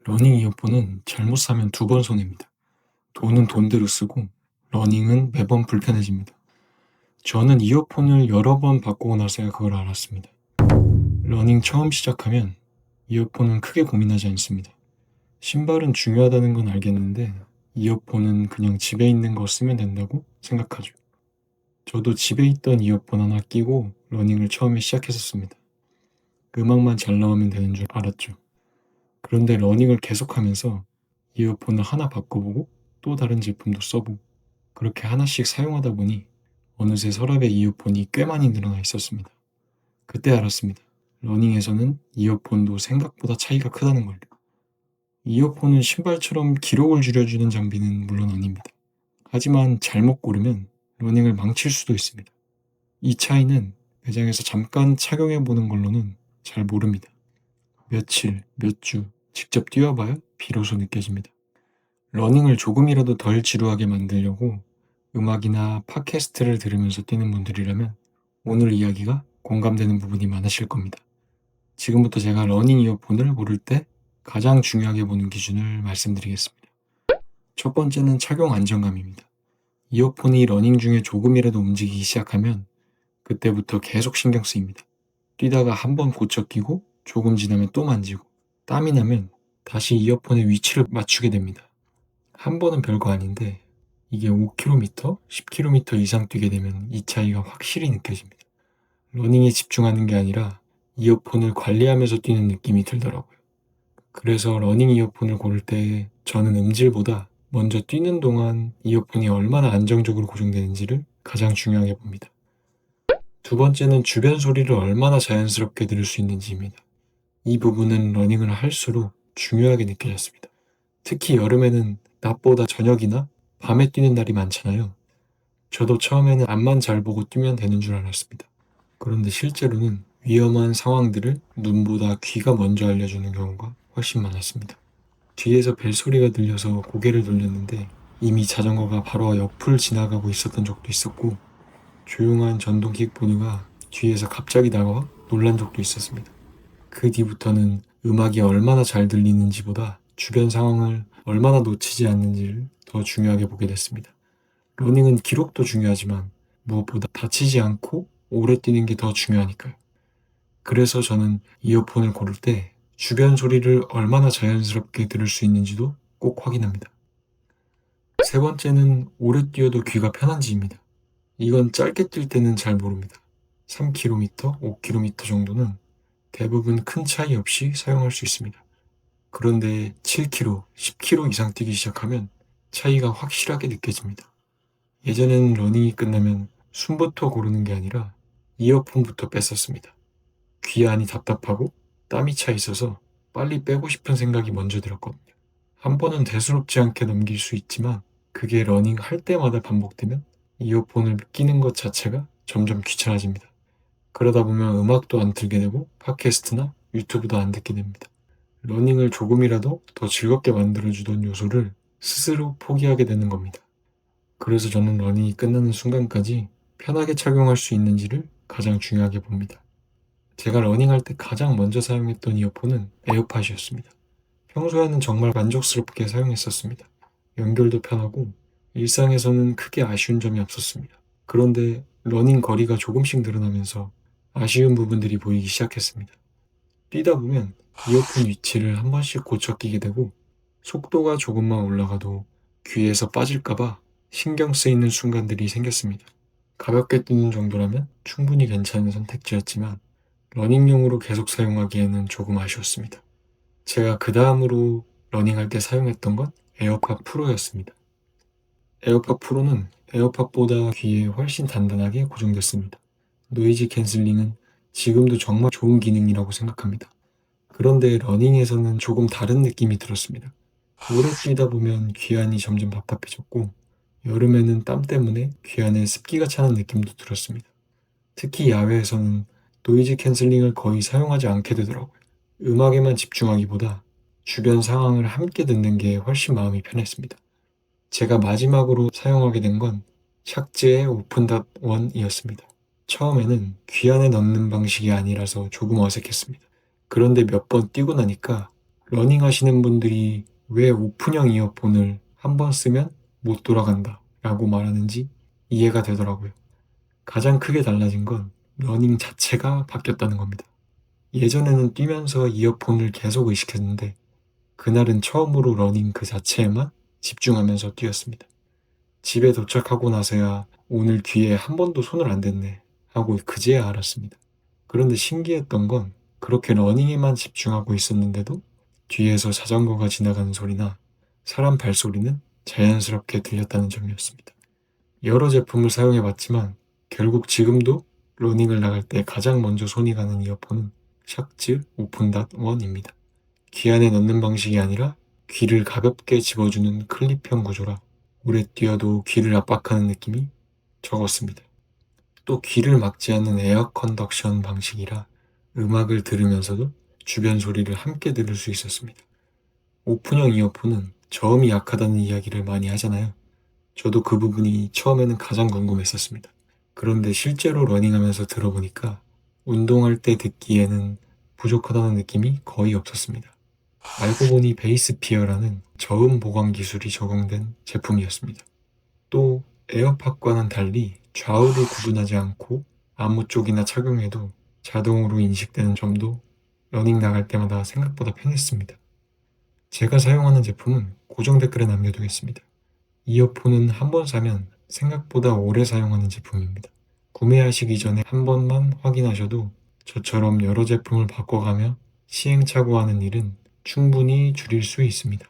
러닝 이어폰은 잘못 사면 두 번 손해입니다. 돈은 돈대로 쓰고 러닝은 매번 불편해집니다. 저는 이어폰을 여러 번 바꾸고 나서야 그걸 알았습니다. 러닝 처음 시작하면 이어폰은 크게 고민하지 않습니다. 신발은 중요하다는 건 알겠는데 이어폰은 그냥 집에 있는 거 쓰면 된다고 생각하죠. 저도 집에 있던 이어폰 하나 끼고 러닝을 처음에 시작했었습니다. 음악만 잘 나오면 되는 줄 알았죠. 그런데 러닝을 계속하면서 이어폰을 하나 바꿔보고 또 다른 제품도 써보고 그렇게 하나씩 사용하다 보니 어느새 서랍에 이어폰이 꽤 많이 늘어나 있었습니다. 그때 알았습니다. 러닝에서는 이어폰도 생각보다 차이가 크다는 걸. 이어폰은 신발처럼 기록을 줄여주는 장비는 물론 아닙니다. 하지만 잘못 고르면 러닝을 망칠 수도 있습니다. 이 차이는 매장에서 잠깐 착용해보는 걸로는 잘 모릅니다. 며칠, 몇 주 직접 뛰어봐야 비로소 느껴집니다. 러닝을 조금이라도 덜 지루하게 만들려고 음악이나 팟캐스트를 들으면서 뛰는 분들이라면 오늘 이야기가 공감되는 부분이 많으실 겁니다. 지금부터 제가 러닝 이어폰을 고를 때 가장 중요하게 보는 기준을 말씀드리겠습니다. 첫 번째는 착용 안정감입니다. 이어폰이 러닝 중에 조금이라도 움직이기 시작하면 그때부터 계속 신경 쓰입니다. 뛰다가 한 번 고쳐 끼고 조금 지나면 또 만지고 땀이 나면 다시 이어폰의 위치를 맞추게 됩니다. 한 번은 별거 아닌데 이게 5km, 10km 이상 뛰게 되면 이 차이가 확실히 느껴집니다. 러닝에 집중하는 게 아니라 이어폰을 관리하면서 뛰는 느낌이 들더라고요. 그래서 러닝 이어폰을 고를 때 저는 음질보다 먼저 뛰는 동안 이어폰이 얼마나 안정적으로 고정되는지를 가장 중요하게 봅니다. 두 번째는 주변 소리를 얼마나 자연스럽게 들을 수 있는지입니다. 이 부분은 러닝을 할수록 중요하게 느껴졌습니다. 특히 여름에는 낮보다 저녁이나 밤에 뛰는 날이 많잖아요. 저도 처음에는 앞만 잘 보고 뛰면 되는 줄 알았습니다. 그런데 실제로는 위험한 상황들을 눈보다 귀가 먼저 알려주는 경우가 훨씬 많았습니다. 뒤에서 벨소리가 들려서 고개를 돌렸는데 이미 자전거가 바로 옆을 지나가고 있었던 적도 있었고 조용한 전동 킥보드가 뒤에서 갑자기 다가와 놀란 적도 있었습니다. 그 뒤부터는 음악이 얼마나 잘 들리는지보다 주변 상황을 얼마나 놓치지 않는지를 더 중요하게 보게 됐습니다. 러닝은 기록도 중요하지만 무엇보다 다치지 않고 오래 뛰는 게 더 중요하니까요. 그래서 저는 이어폰을 고를 때 주변 소리를 얼마나 자연스럽게 들을 수 있는지도 꼭 확인합니다. 세 번째는 오래 뛰어도 귀가 편한지입니다. 이건 짧게 뛸 때는 잘 모릅니다. 3km, 5km 정도는 대부분 큰 차이 없이 사용할 수 있습니다. 그런데 7km, 10km 이상 뛰기 시작하면 차이가 확실하게 느껴집니다. 예전에는 러닝이 끝나면 숨부터 고르는 게 아니라 이어폰부터 뺐었습니다. 귀 안이 답답하고 땀이 차 있어서 빨리 빼고 싶은 생각이 먼저 들었거든요. 한 번은 대수롭지 않게 넘길 수 있지만 그게 러닝 할 때마다 반복되면 이어폰을 끼는 것 자체가 점점 귀찮아집니다. 그러다 보면 음악도 안 틀게 되고 팟캐스트나 유튜브도 안 듣게 됩니다. 러닝을 조금이라도 더 즐겁게 만들어주던 요소를 스스로 포기하게 되는 겁니다. 그래서 저는 러닝이 끝나는 순간까지 편하게 착용할 수 있는지를 가장 중요하게 봅니다. 제가 러닝할 때 가장 먼저 사용했던 이어폰은 에어팟이었습니다. 평소에는 정말 만족스럽게 사용했었습니다. 연결도 편하고 일상에서는 크게 아쉬운 점이 없었습니다. 그런데 러닝 거리가 조금씩 늘어나면서 아쉬운 부분들이 보이기 시작했습니다. 뛰다 보면 이어폰 위치를 한 번씩 고쳐 끼게 되고 속도가 조금만 올라가도 귀에서 빠질까봐 신경 쓰이는 순간들이 생겼습니다. 가볍게 뛰는 정도라면 충분히 괜찮은 선택지였지만 러닝용으로 계속 사용하기에는 조금 아쉬웠습니다. 제가 그 다음으로 러닝할 때 사용했던 건 에어팟 프로였습니다. 에어팟 프로는 에어팟보다 귀에 훨씬 단단하게 고정됐습니다. 노이즈 캔슬링은 지금도 정말 좋은 기능이라고 생각합니다. 그런데 러닝에서는 조금 다른 느낌이 들었습니다. 오래 뛰다 보면 귀 안이 점점 답답해졌고 여름에는 땀 때문에 귀 안에 습기가 차는 느낌도 들었습니다. 특히 야외에서는 노이즈 캔슬링을 거의 사용하지 않게 되더라고요. 음악에만 집중하기보다 주변 상황을 함께 듣는 게 훨씬 마음이 편했습니다. 제가 마지막으로 사용하게 된 건 샥즈의 오픈닷원이었습니다. 처음에는 귀 안에 넣는 방식이 아니라서 조금 어색했습니다. 그런데 몇 번 뛰고 나니까 러닝 하시는 분들이 왜 오픈형 이어폰을 한 번 쓰면 못 돌아간다 라고 말하는지 이해가 되더라고요. 가장 크게 달라진 건 러닝 자체가 바뀌었다는 겁니다. 예전에는 뛰면서 이어폰을 계속 의식했는데 그날은 처음으로 러닝 그 자체에만 집중하면서 뛰었습니다. 집에 도착하고 나서야 오늘 귀에 한 번도 손을 안 댔네 하고 그제야 알았습니다. 그런데 신기했던 건 그렇게 러닝에만 집중하고 있었는데도 뒤에서 자전거가 지나가는 소리나 사람 발소리는 자연스럽게 들렸다는 점이었습니다. 여러 제품을 사용해 봤지만 결국 지금도 러닝을 나갈 때 가장 먼저 손이 가는 이어폰은 샥즈 오픈닷원입니다. 귀 안에 넣는 방식이 아니라 귀를 가볍게 집어주는 클립형 구조라 오래 뛰어도 귀를 압박하는 느낌이 적었습니다. 또 귀를 막지 않는 에어 컨덕션 방식이라 음악을 들으면서도 주변 소리를 함께 들을 수 있었습니다. 오픈형 이어폰은 저음이 약하다는 이야기를 많이 하잖아요. 저도 그 부분이 처음에는 가장 궁금했었습니다. 그런데 실제로 러닝하면서 들어보니까 운동할 때 듣기에는 부족하다는 느낌이 거의 없었습니다. 알고 보니 베이스피어라는 저음 보강 기술이 적용된 제품이었습니다. 또 에어팟과는 달리 좌우를 구분하지 않고 아무 쪽이나 착용해도 자동으로 인식되는 점도 러닝 나갈 때마다 생각보다 편했습니다. 제가 사용하는 제품은 고정 댓글에 남겨두겠습니다. 이어폰은 한 번 사면 생각보다 오래 사용하는 제품입니다. 구매하시기 전에 한 번만 확인하셔도 저처럼 여러 제품을 바꿔가며 시행착오하는 일은 충분히 줄일 수 있습니다.